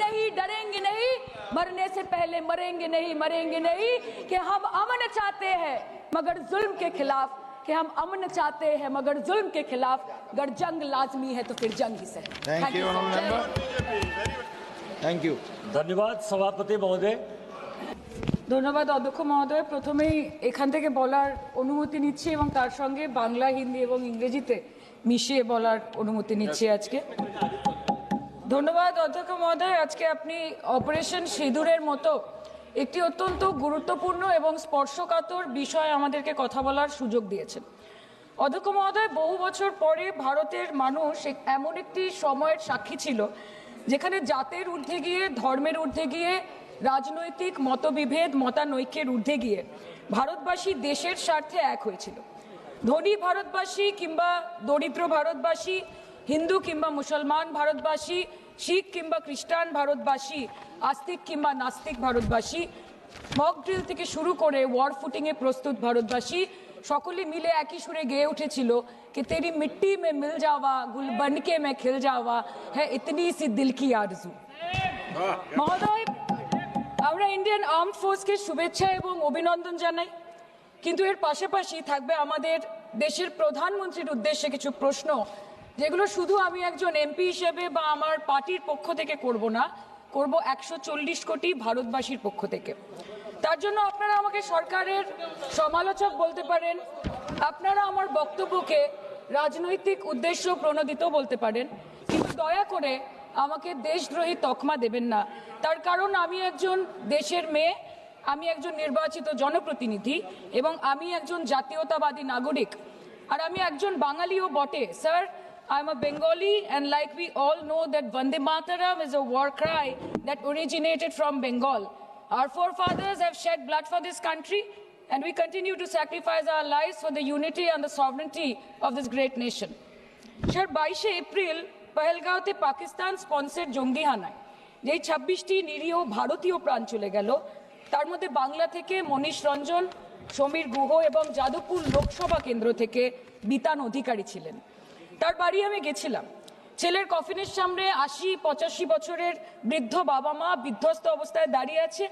नहीं, डरेंगे नहीं, मरने से पहले मरेंगे नहीं, मरेंगे नहीं, कि हम अमन चाहते हैं मगर जुल्म के खिलाफ, कि हम अमन चाहते हैं मगर जुल्म के खिलाफ, अगर जंग लाजमी है तो फिर जंग ही सही। Thank you member, thank you. ধন্যবাদ সভাপতি মহোদয়। ধন্যবাদ অধ্যক্ষ মহোদয়। প্রথমেই এখান থেকে বলার অনুমতি নিচ্ছি এবং তার সঙ্গে বাংলা, হিন্দি এবং ইংরেজিতে মিশিয়ে বলার অনুমতি নিচ্ছি আজকে। ধন্যবাদ অধ্যক্ষ মহোদয়। আজকে আপনি অপারেশন সিঁদুরের মতো একটি অত্যন্ত গুরুত্বপূর্ণ এবং স্পর্শকাতর বিষয় আমাদেরকে কথা বলার সুযোগ দিয়েছেন। অধ্যক্ষ মহোদয়, বহু বছর পরে ভারতের মানুষ এমন একটি সময়ের সাক্ষী ছিল যেখানে জাতের ঊর্ধ্বে গিয়ে, ধর্মের ঊর্ধ্বে গিয়ে, রাজনৈতিক মতবিভেদ, মতানৈক্যের ঊর্ধ্বে গিয়ে ভারতবাসী দেশের স্বার্থে এক হয়েছিল। ধনী ভারতবাসী কিংবা দরিদ্র ভারতবাসী, হিন্দু কিংবা মুসলমান ভারতবাসী, শিখ কিংবা খ্রিস্টান ভারতবাসী, আস্তিক কিংবা নাস্তিক ভারতবাসী, মক ড্রিল থেকে শুরু করে ওয়ার ফুটিংয়ে প্রস্তুত ভারতবাসী সকলে মিলে একই সুরে গেয়ে উঠেছিল कि तेरी मिट्टी में मिल जावा, गुल बनके मैं खिल जावा, है इतनी सी दिल की आरजू। মহোদয়, আমরা ইন্ডিয়ান আর্মড ফোর্সকে শুভেচ্ছা এবং অভিনন্দন জানাই, কিন্তু এর পাশাপাশি থাকবে আমাদের দেশের প্রধানমন্ত্রীর উদ্দেশ্যে কিছু প্রশ্ন, যেগুলো শুধু আমি একজন এমপি হিসেবে বা আমার পার্টির পক্ষ থেকে করব না, করব 140 কোটি ভারতবাসীর পক্ষ থেকে। তার জন্য আপনারা আমাকে সরকারের সমালোচক বলতে পারেন, আপনারা আমার বক্তব্যকে রাজনৈতিক উদ্দেশ্য প্রণোদিত বলতে পারেন, কিন্তু দয়া করে আমাকে দেশদ্রোহী তকমা দেবেন না। তার কারণ আমি একজন দেশের মেয়ে, আমি একজন নির্বাচিত জনপ্রতিনিধি এবং আমি একজন জাতীয়তাবাদী নাগরিক, আর আমি একজন বাঙালিও বটে। Sir, I'm a Bengali, and like we all know that Vande Mataram is a war cry that originated from Bengal. Our forefathers have shed blood for this country, and we continue to sacrifice our lives for the unity and the sovereignty of this great nation. Sir, 22 April পহেলগাঁওতে Pakistan sponsor জঙ্গি হানায় যেই 26টি নিরীহ ভারতীয় প্রাণ চলে গেল, তার মধ্যে বাংলা থেকে মনীষ রঞ্জন, সমীর গুহ এবং যাদবপুর লোকসভা কেন্দ্র থেকে বিতান অধিকারী ছিলেন। তার বাড়ি আমি গেছিলাম। ছেলের কফিনের সামনে 80-85 বছরের বৃদ্ধ বাবা মা বিধ্বস্ত অবস্থায় দাঁড়িয়ে আছে।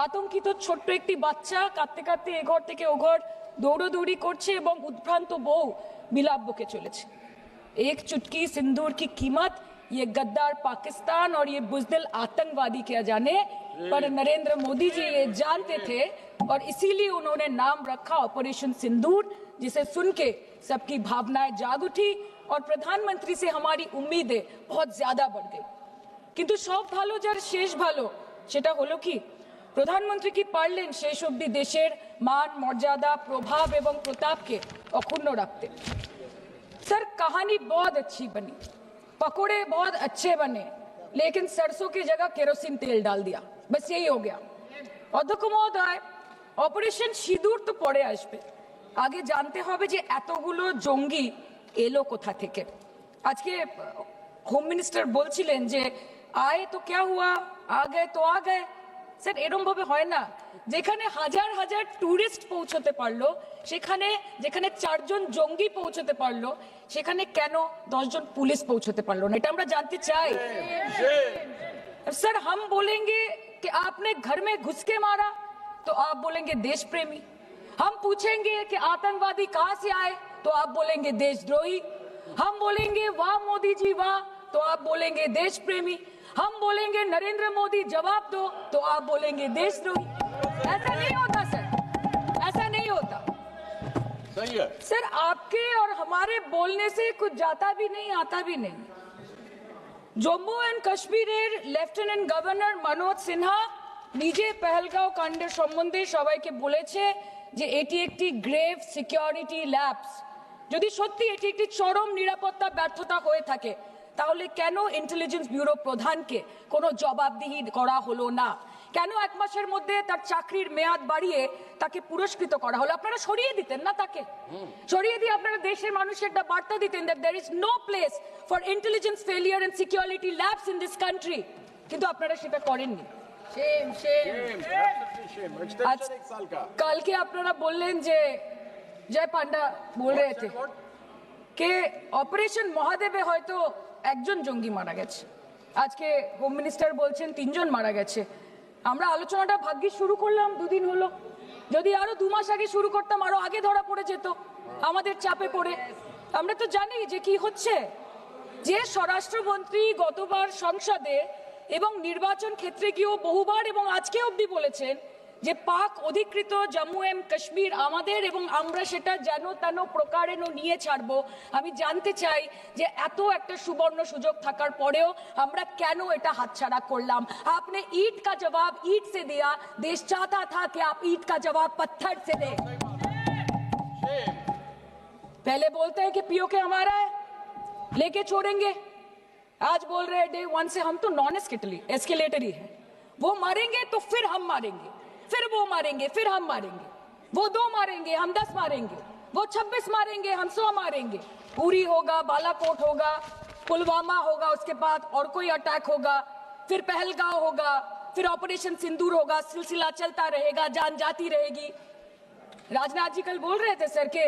আতঙ্কিত ছোট্ট একটি বাচ্চা কাঁদতে কাঁদতে এ ঘর থেকে ও ঘর দৌড়দৌড়ি করছে এবং উদ্ভ্রান্ত বউ বিলাপ বকে চলেছে। एक चुटकी सिंदूर की कीमत ये गद्दार पाकिस्तान और ये बुज़दिल आतंकवादी क्या जाने, पर नरेंद्र मोदी जी ये जानते थे और इसीलिए उन्होंने नाम रखा ऑपरेशन सिंदूर, जिसे सुन के सबकी भावनाएं जाग उठी और प्रधानमंत्री से हमारी उम्मीदें बहुत ज्यादा बढ़ गई। किंतु सब भालो जार शेष भालो, सेटा हलो कि प्रधानमंत्री की पारलेन शेष अब्दि देशेर मान, मर्यादा, प्रभाव एवं प्रताप के अक्षुण्ण रखते। सर, कहानी बहुत अच्छी बनी, पकोड़े बहुत अच्छे बने, लेकिन सरसों की जगह केरोसिन तेल डाल दिया, बस यही हो गया। अध्यक्ष महोदय, অপারেশন সিঁদুর তো পরে আসবে, আগে জানতে হবে যে এতগুলো জঙ্গি এলো কোথা থেকে। আজকে হোম মিনিস্টার বলছিলেন যে আয়ে তো ক্যা হুয়া, আ গয়ে তো আ গয়ে। স্যার, এরকম ভাবে হয় না। যেখানে হাজার হাজার টুরিস্ট পৌঁছতে পারলো, সেখানে যেখানে 4 জন জঙ্গি পৌঁছতে পারলো, সেখানে কেন 10 জন পুলিশ পৌঁছতে পারলো না? এটা আমরা জানতে চাই। सर, हम बोलेंगे कि आपने घर में घुस के मारा तो आप बोलेंगे देश प्रेमी। हम पूछेंगे कि आतंकवादी कहां से आए तो आप बोलेंगे देशद्रोही। हम बोलेंगे वाह मोदी जी वाह तो आप बोलेंगे देश प्रेमी। हम बोलेंगे नरेंद्र मोदी जवाब दो तो आप बोलेंगे देशद्रोही। ऐसा नहीं होता सर, ऐसा नहीं होता। सही है सर, आपके और हमारे बोलने से कुछ जाता भी नहीं, आता भी नहीं। জম্মু এন্ড কাশ্মীরের লেফটেন্যান্ট গভর্নর মনোজ সিনহা নিজে পেহেলগাঁও কাণ্ডের সম্বন্ধে সবাইকে বলেছে যে এটি একটি গ্রেভ সিকিউরিটি ল্যাপস। যদি সত্যি এটি একটি চরম নিরাপত্তা ব্যর্থতা হয়ে থাকে, তাহলে কেন ইন্টেলিজেন্স ব্যুরো প্রধানকে কোনো জবাবদিহি করা হলো না? কেন 1 মাসের মধ্যে তার চাকরির মেয়াদ বাড়িয়ে তাকে পুরস্কৃত করা হলো? আপনারা সরিয়ে দিতেন না তাকে? সরিয়ে দিয়ে আপনারা দেশের মানুষকে একটা বার্তা দিতেন that there is no place for intelligence failure and security labs in this country, কিন্তু আপনারা সেটা করেননি। कल के আপনারা বললেন যে জয় পান্ডা বল रहे थे कि ऑपरेशन মহাদেবে হয়তো একজন জঙ্গি মারা গেছে। আজকে হোম মিনিস্টার বলছেন 3 জন মারা গেছে। আমরা আলোচনাটা ভাগ্যিস শুরু করলাম, 2 দিন হলো। যদি আরো 2 মাস আগে শুরু করতাম আরো আগে ধরা পড়ে যেত আমাদের চাপে পড়ে। আমরা তো জানি যে কি হচ্ছে, যে স্বরাষ্ট্রমন্ত্রী গতবার সংসদে এবং নির্বাচন ক্ষেত্রে গিয়েও বহুবার এবং আজকে অবধি বলেছেন যে পাক অধিকৃত জম্মু এন্ড কাশ্মীর আমাদের এবং আমরা সেটা যেন তেন প্রকারে নিয়ে ছাড়বো। আমি জানতে চাই যে এত একটা সুবর্ণ সুযোগ থাকার পরেও আমরা কেন এটা হাতছাড়া করলাম। আপনি ईंट का जवाब ईंट से दिया, देश चाहता था कि आप ईंट का जवाब पत्थर से दें। पहले बोलते हैं कि पीओके हमारा है, लेके छोड़ेंगे। आज बोल रहे हैं डे 1 से हम तो नॉन एस्केलेटरी है। वो मारेंगे तो फिर हम मारेंगे, फिर वो मारेंगे, फिर हम मारेंगे। वो 2 मारेंगे, हम 10 मारेंगे। वो 26 मारेंगे, हम 100 मारेंगे। उरी होगा, बालाकोट होगा, पुलवामा होगा, उसके बाद और कोई अटैक होगा, फिर पहलगांव होगा, फिर ऑपरेशन सिंदूर होगा। सिलसिला चलता रहेगा, जान जाती रहेगी। राजनाथ जी कल बोल रहे थे सर के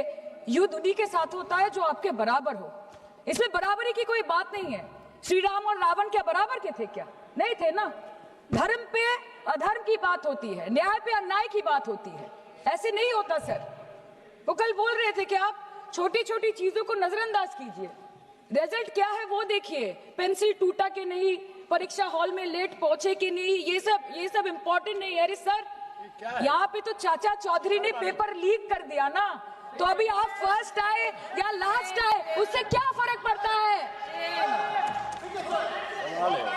युद्ध उन्हीं के साथ होता है जो आपके बराबर हो। इसमें बराबरी की कोई बात नहीं है। श्री राम और रावण क्या बराबर के थे क्या? नहीं थे ना। धर्म पे अधर्म की बात होती है, न्याय पे अन्याय की बात होती है, ऐसे नहीं होता सर। वो कल बोल रहे थे कि आप छोटी छोटी चीजों को नजरअंदाज कीजिए, रिजल्ट क्या है वो देखिए। पेंसिल टूटा कि नहीं, परीक्षा हॉल में लेट पहुंचे कि नहीं, ये सब इम्पोर्टेंट नहीं है। अरे सर, यहाँ पे तो चाचा चौधरी ने पेपर लीक कर दिया ना, तो अभी आप फर्स्ट आए या लास्ट आए उससे क्या फर्क पड़ता है?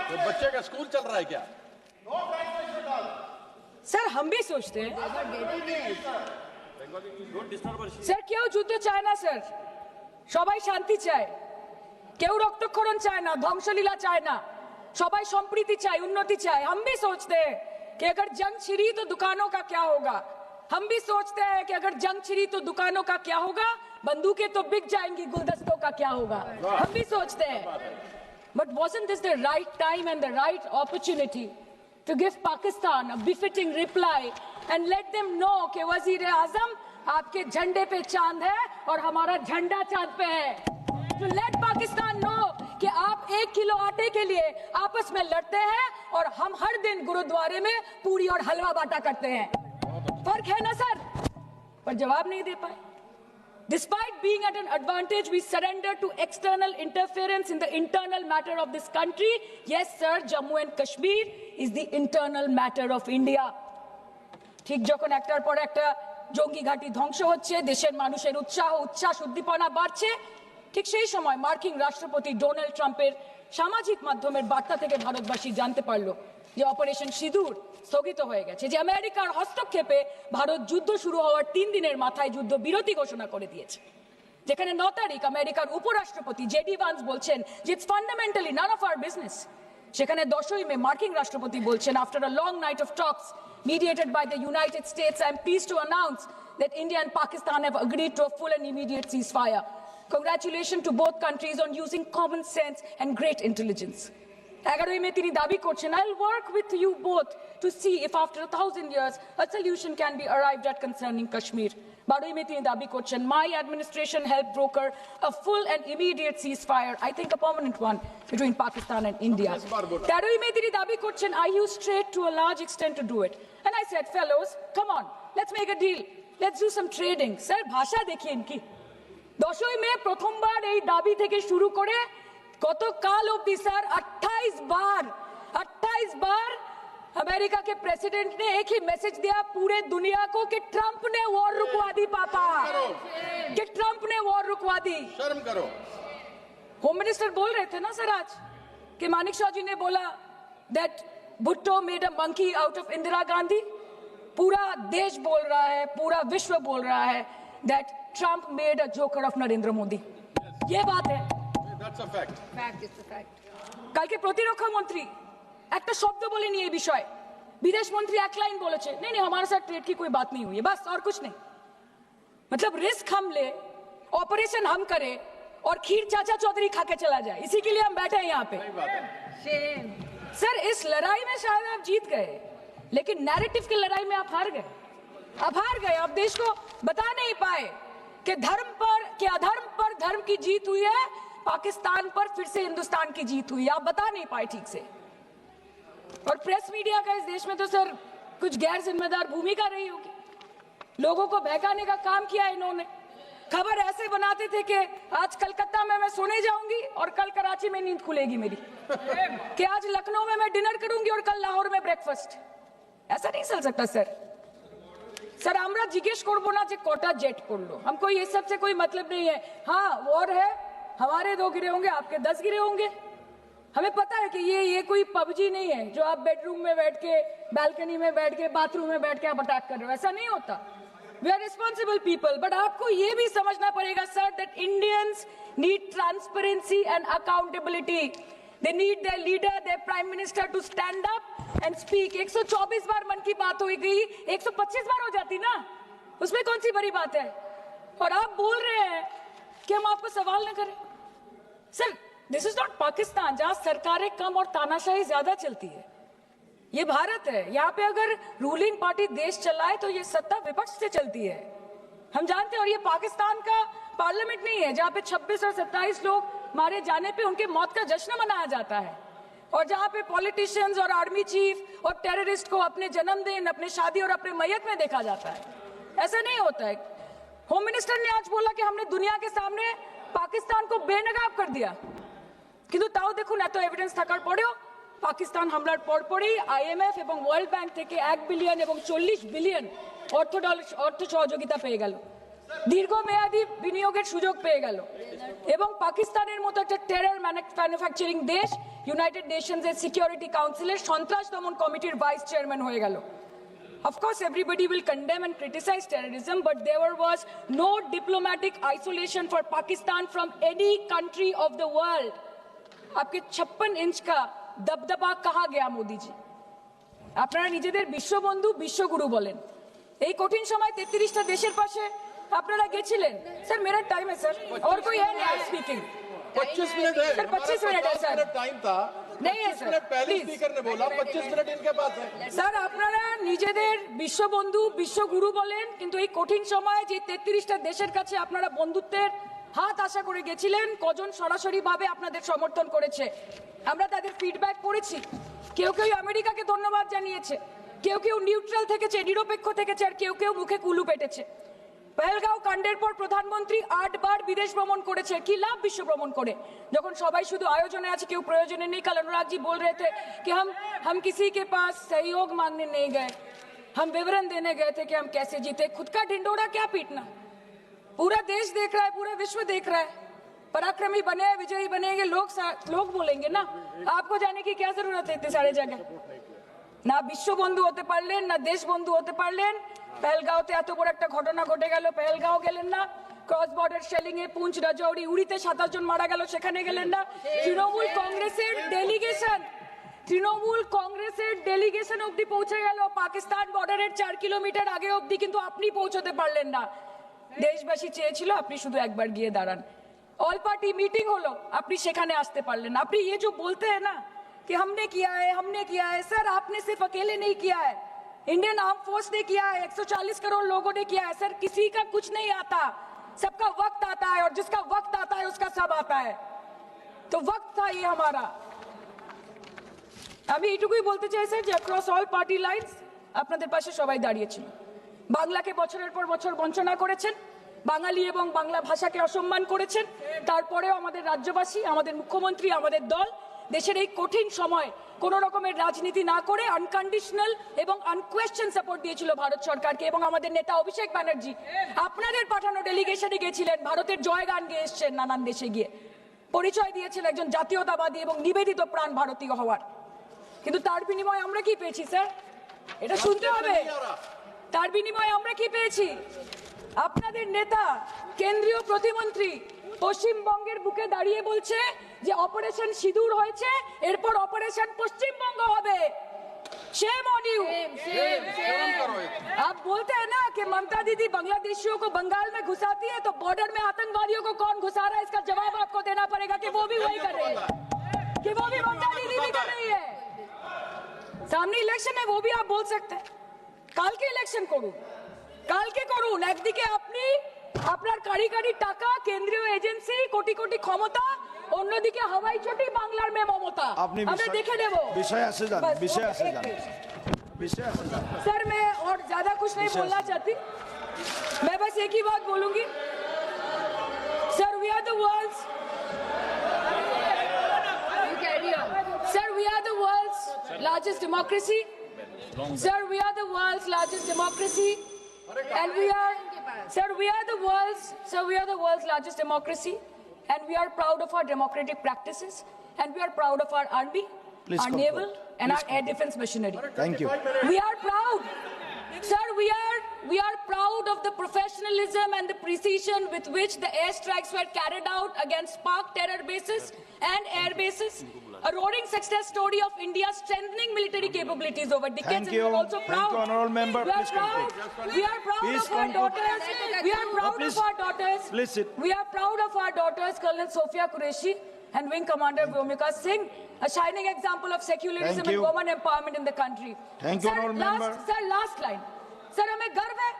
तो बच्चे का स्कूल चल रहा है क्या? স্যার हम भी सोचते हैं স্যার কেউ যুদ্ধ চায় না স্যার, সবাই শান্তি চায়। কেউ রক্তক্ষরণ চায় না, ধ্বংসলীলা চায় না, সবাই সম্প্রীতি চায়, উন্নতি চায়। हम भी सोचते हैं कि अगर जंग छिड़ी तो दुकानों का क्या होगा। हम भी सोचते हैं कि अगर जंग छिड़ी तो दुकानों का क्या होगा, बंदूकें तो बिक जाएंगी, गुलदस्तों का क्या होगा। हम भी सोचते हैं, but wasn't this the right time and the right opportunity to give Pakistan a befitting reply and let them know कि वज़ीर-ए-आज़म आपके झंडे पे चांद है और हमारा झंडा चांद पे है। To let Pakistan know कि आप 1 किलो आटे के लिए आपस में लड़ते हैं और हम हर दिन गुरुद्वारे में पूरी और हलवा बांटा करते हैं। फर्क है ना सर? पर जवाब नहीं दे पाए। Despite being at an advantage, we surrender to external interference in the internal matter of this country. Yes, sir, Jammu and Kashmir is the internal matter of India. ঠিক যখন একটার পর একটা জঙ্গি ঘাঁটি ধ্বংস হচ্ছে, দেশের মানুষের উচ্ছ্বাস উদ্দীপনা বাড়ছে, ঠিক সেই সময় মার্কিন রাষ্ট্রপতি ডোনাল্ড ট্রাম্পের সামাজিক মাধ্যমের বার্তা থেকে ভারতবাসী জানতে পারলো যে অপারেশন সিঁদুর স্থগিত হয়ে গেছে, যে আমেরিকার হস্তক্ষেপে ভারত যুদ্ধ শুরু হওয়ার 3 দিনের মাথায় যুদ্ধ বিরতি ঘোষণা করে দিয়েছে। যেখানে 9 তারিখ আমেরিকার উপরাষ্ট্রপতি জেডি ভান্স বলছেন যে it's fundamentally none of our business. সেখানে 10ই মে মার্কিন রাষ্ট্রপতি বলছেন, after a long night of talks mediated by the United States, I am pleased to announce that India and Pakistan have agreed to a full and immediate ceasefire. Congratulations to both countries on using common sense and great intelligence. 11ই মে তিনি দাবি করছেন, I'll work with you both to see if after 1000 years a solution can be arrived at concerning Kashmir. 12ই মে তিনি দাবি করছেন, my administration helped broker a full and immediate ceasefire, I think a permanent one, between Pakistan and India. 13ই মে তিনি দাবি করছেন, I used trade to a large extent to do it. And I said, fellows, come on, let's make a deal. Let's do some trading. Sir, ভাষা দেখিয়েন কি? 10ই মে প্রথমবার এই দাবি থেকে শুরু করে গতকাল অবধি স্যার 28 बार अमेरिका के प्रेसिडेंट ने एक ही मैसेज दिया पूरे दुनिया को कि ट्रंप ने वॉर रुकवा दी पापा, कि ट्रंप ने वॉर रुकवा दी। शर्म करो। होम मिनिस्टर बोल रहे थे ना सर आज कि मानिक शाह जी ने बोला that Bhutto made a monkey out of Indira Gandhi. पूरा देश बोल रहा है, पूरा विश्व बोल रहा है that Trump made a joker of Narendra Modi. ये बात है, That's a fact. Fact is the fact. কালকে প্রতিরক্ষা মন্ত্রী একটা শব্দ বলেনি এই বিষয়ে, विदेश मंत्री एक लाइन बोले, नहीं हमारे साथ ट्रेड की कोई बात नहीं हुई है, बस और कुछ नहीं। मतलब रिस्क हम ले, ऑपरेशन हम करें और खीर चाचा चौधरी खा के चला जाए, इसी के लिए हम बैठे हैं यहाँ पे। सर इस लड़ाई में शायद आप जीत गए, लेकिन नैरेटिव की लड़ाई में आप हार गए। आप देश को बता नहीं पाए कि धर्म पर कि अधर्म पर धर्म की जीत हुई है, पाकिस्तान पर फिर से हिंदुस्तान की जीत हुई, आप बता नहीं पाए ठीक से। और प्रेस मीडिया का इस देश में तो सर कुछ गैर जिम्मेदार भूमिका रही होगी, लोगों को बहकाने का काम किया इन्होंने। खबर ऐसे बनाते थे कि आज कलकत्ता में मैं सोने जाऊंगी और कल कराची में नींद खुलेगी मेरी, कि आज लखनऊ में मैं डिनर करूंगी और कल लाहौर में ब्रेकफास्ट। ऐसा नहीं चल सकता सर। सर আমরা জিজ্ঞেস করব না যে কটা জেট করলো, हमको ये सब से कोई मतलब नहीं है। हाँ वॉर है, हमारे 2 गिरे होंगे, आपके 10 गिरे होंगे। हमें पता है कि ये कोई पबजी नहीं है जो आप बेडरूम में बैठ के, बालकनी में बैठ के, बाथरूम में बैठ के आप अटैक कर रहे हो, ऐसा नहीं होता। We are responsible people, but आपको ये भी समझना पड़ेगा sir that Indians need transparency and accountability. They need their leader, their prime minister to stand up and speak. 124 बार मन की बात हो गई, 125 बार हो जाती ना, उसमें कौन सी बड़ी बात है। और आप बोल रहे हैं कि हम आपको सवाल न करें। Sir this is not Pakistan जहां सरकारें कम और तानाशाही ज्यादा चलती है, ये भारत है। यहाँ पे अगर रूलिंग पार्टी देश चलाए तो ये सत्ता विपक्ष से चलती है, हम जानते हैं। और ये पाकिस्तान का पार्लियामेंट नहीं है जहाँ पे 26 और 27 लोग मारे जाने पे उनके मौत का जश्न मनाया जाता है, और जहाँ पे पॉलिटिशियंस और आर्मी चीफ और टेररिस्ट को अपने जन्मदिन, अपने शादी और अपने मैयत में देखा जाता है। ऐसा नहीं होता है। होम मिनिस्टर ने आज बोला कि हमने दुनिया के सामने पाकिस्तान को बेनकाब कर दिया, কিন্তু তাও দেখুন এত এভিডেন্স থাকার পরেও পাকিস্তান হামলার পরপরই আইএমএফ এবং ওয়ার্ল্ড ব্যাংক থেকে 1 বিলিয়ন এবং 40 বিলিয়ন অর্থ সহযোগিতা পেয়ে গেল, দীর্ঘমেয়াদী বিনিয়োগের সুযোগ পেয়ে গেল, এবং পাকিস্তানের মতো একটা টেরর ম্যানুফ্যাকচারিং দেশ ইউনাইটেড নেশনসের সিকিউরিটি কাউন্সিলের সন্ত্রাস দমন কমিটির ভাইস চেয়ারম্যান হয়ে গেল। Of course, everybody will condemn and criticize terrorism, but there was no diplomatic isolation for Pakistan from any country of the world. आपके 56 इंच का दबदबा कहाँ गया मोदी जी? আপনারা নিজেদের বিশ্ববন্ধু বিশ্বগুরু বলেন, এই কঠিন সময় 33টা দেশের পাশে আপনারা গেছিলেন। স্যার मेरा टाइम है सर, और कोई है नहीं स्पीकिंग। 25 मिनट है सर 25 मिनट है सर, टाइम था, नहीं है 25 सर, मिनट पहले प्लीज। स्पीकर ने बोला 25 मिनट इनके पास है। স্যার আপনারা নিজেদের বিশ্ববন্ধু বিশ্বগুরু বলেন, কিন্তু এই কঠিন সময়ে যে 33টা দেশের কাছে আপনারা বন্ধুত্বের হাত আশা করে গেছিলেন, কজন সরাসরি ভাবে আপনাদের সমর্থন করেছে আমরা তাদের ফিডব্যাক পড়েছি। কেউ কেউ আমেরিকাকে ধন্যবাদ জানিয়েছে, কেউ কেউ নিউট্রাল থেকেছে, নিরপেক্ষ থেকেছে, আর কেউ কেউ মুখে কুলু পেটেছে। পহেলগাঁও কাণ্ডের পর প্রধানমন্ত্রী 8 বার বিদেশ ভ্রমণ করেছে, কি লাভ বিশ্ব ভ্রমণ করে যখন সবাই শুধু আয়োজনে আছে, কেউ প্রয়োজনে নেই। कल अनुराग जी बोल रहे थे कि हम किसी के पास सहयोग मांगने नहीं गए, हम विवरण देने गए थे कि हम कैसे जीते। खुद का ढिंडोरा क्या पीटना, पूरा देश देख रहा है, पूरा विश्व देख रहा है। पराक्रमी बने, विजयी बनेंगे लोग बोलेंगे ना, आपको जाने की क्या जरूरत है इतने सारे जगह। না বিশ্ববন্ধু হতে পারলেন, না দেশবন্ধু হতে পারলেন। পেহেলগাঁওতে এত বড় একটা ঘটনা ঘটে গেল, পেহেলগাঁও গেলেন না। ক্রস বর্ডার শেলিং এ পুঞ্চ, রাজৌরি, উড়িতে 27 জন মারা গেল, সেখানে গেলেন না। তৃণমূল কংগ্রেসের ডেলিগেশন অবধি পৌঁছে গেল পাকিস্তান বর্ডারের 4 কিলোমিটার আগে অবধি, কিন্তু আপনি পৌঁছতে পারলেন না। দেশবাসী চেয়েছিল আপনি শুধু একবার গিয়ে দাঁড়ান। অল পার্টি মিটিং হলো, আপনি সেখানে আসতে পারলেন না। আপনি ये जो बोलते हैं ना कि हमने किया है, सर आपने सिर्फ अकेले नहीं किया है, इंडियन आर्म फोर्स ने किया है, 140 करोड़ लोगों ने किया है। सर किसी का कुछ नहीं आता, सबका वक्त आता है, और जिसका वक्त आता है उसका सब आता है। तो वक्त था ये हमारा। আমি এইটুকুই বলতে চাই স্যার যে অ্যাক্রস অল পার্টি লাইনস আপনাদের পাশে সবাই দাঁড়িয়েছিল। বাংলাকে বছরের পর বছর বঞ্চনা করেছেন, বাঙালি এবং বাংলা ভাষাকে অসম্মান করেছেন, তারপরেও আমাদের রাজ্যবাসী, আমাদের মুখ্যমন্ত্রী, আমাদের দল দেশের এই কঠিন সময় কোনো রকমের রাজনীতি না করে আনকন্ডিশনাল এবং আনকোয়েশ্চেন সাপোর্ট দিয়েছিল ভারত সরকারকে। এবং আমাদের নেতা অভিষেক ব্যানার্জি আপনাদের পাঠানো ডেলিগেশনে গেছিলেন, ভারতের জয়গান গেয়ে এসছেন, নানান দেশে গিয়ে পরিচয় দিয়েছেন একজন জাতীয়তাবাদী এবং নিবেদিত প্রাণ ভারতীয় হওয়ার। কিন্তু তার বিনিময়ে আমরা কি পেয়েছি স্যার, এটা শুনতে হবে। তার বিনিময়ে আমরা কি পেয়েছি? আপনাদের নেতা কেন্দ্রীয় প্রতিমন্ত্রী পশ্চিমবঙ্গের বুকে দাঁড়িয়ে বলছে যে অপারেশন সিঁদুর হয়েছে, এরপর অপারেশন পশ্চিমবঙ্গ হবে। Shame on you. आप बोलते हैं ना कि ममता दीदी बांग्लादेशियों को बंगाल में घुसाती है, तो बॉर्डर में आतंकवादियों को कौन घुसा रहा है, इसका जवाब आपको देना पड़ेगा कि वो भी वही कर रहे हैं, कि वो भी ममता दीदी भी कर रही है। सामने इलेक्शन है, वो भी आप बोल सकते हैं। কালকে ইলেকশন করুন, কালকে করুন। একদিকে আপনি আপনার কারি কারি টাকা, কেন্দ্রীয় এজেন্সি, কোটি কোটি ক্ষমতা, অন্যদিকে হাওয়াই চটি বাংলার মেয়ে মমতা আপনি আমরা দেখে নেব বিষয় আসে যান बस, বিষয় ओके, আসে एक যান मिनट। বিষয় আসে যান सर मैं और ज्यादा कुछ नहीं विषय बोलना से- चाहती मैं बस एक ही बात बोलूंगी sir we are the world's sir we are the world's largest democracy sir we are the world's largest democracy and we are the world's largest democracy and we are proud of our democratic practices and we are proud of our army Please our conclude. naval and Please our air defense machinery. Thank you. We are proud. Sir, we are proud of the professionalism and the precision with which the airstrikes were carried out against Pak terror bases and air bases. A roaring success story of India's strengthening military capabilities over decades. Thank And we are you. also Thank proud. you, Honourable Member. We are Please proud. conclude. We are proud Please of our conclude. daughters. We are proud please. of our daughters. Please sit. We are proud of our daughters, Colonel Sophia Qureshi and Wing Commander Vyomika Singh, a shining example of secularism Thank and you. women empowerment in the country. Thank you, Sir, Honourable Member. Sir, last line. Sir हमें गर्व है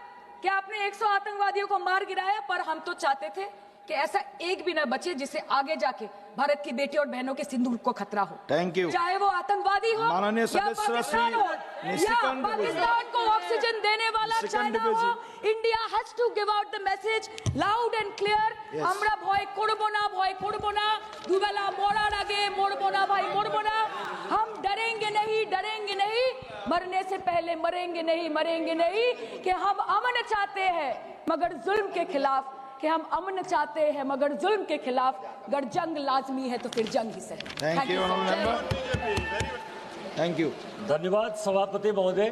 कि आपने 100 आतंकवादियों को मार गिराया पर हम तो चाहते थे कि ऐसा एक भी न बचे जिससे आगे जाके भारत की बेटी और बहनों के सिंदूर को खतरा हो। Thank you. चाहे वो आतंकवादी हो माननीय या सदस्य पाकिस्तान श्री हो या निशिकांत पाकिस्तान को ऑक्सीजन देने वाला निशिकांत चाइना दुबे हो, जी। India has to give out the message loud and clear. Yes. আমরা ভয় করব না দুবেলা মরার আগে মরবো না ভাই মরবো না हम डरेंगे नहीं मरने से पहले मरेंगे नहीं कि हम अमन चाहते हैं मगर जुल्म के खिलाफ कि हम अमन चाहते हैं मगर जुल्म के खिलाफ अगर जंग लाजमी है तो फिर जंग ही सही। Thank you, Honourable Member. Thank you. धन्यवाद सभापति महोदय।